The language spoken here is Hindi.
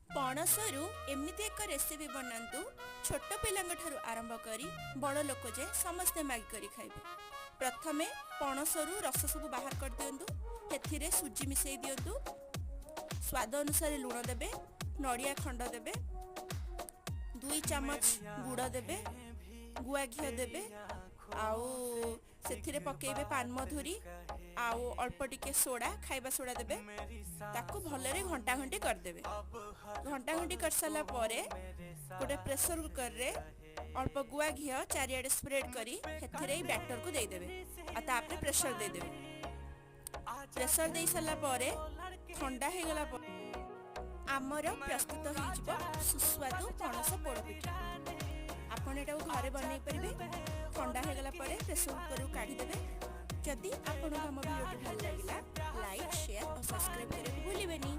पणसरू एमती एक रेसिपी बनातु छोट पिलांठार आरंभ करी बड़ लोक जे समस्ते मैगी करी खाइबे। प्रथमे पणसरू रस सब बाहर कर दियंतु, हेथिरे सुजी मिसई दियंतु, स्वाद अनुसार लुण देबे, नड़िया खंड देबे, 2 चम्मच गुड़ देबे, गुआ घिओ देबे, आउ सेथिरे पकेइबे पान मधुरी, आउ अल्प टिके सोडा खाइबा सोडा देबे, ताकू भलरे घंटा घंटी कर देबे। घंटा घंटी कर साला परे गोटे प्रेशर कुकर रे अल्प गुआ घिओ चारिआडे स्प्रेड करी हेथिरे बैटर को दे देबे आ तापरे प्रेशर दे देबे। प्रेशर दे साला परे ठंडा हे गला आमर प्रस्तुत हो जिवो सुस्वादु पणस पोड़पिठा। आपण एटा घरे बनै परिबे। ठंडा हे गला परे प्रेशर कुकर को काढी देबे। जदि आपण हम वीडियो भल लागिला लाइक शेयर और सब्सक्राइब करे भूलिबेनी।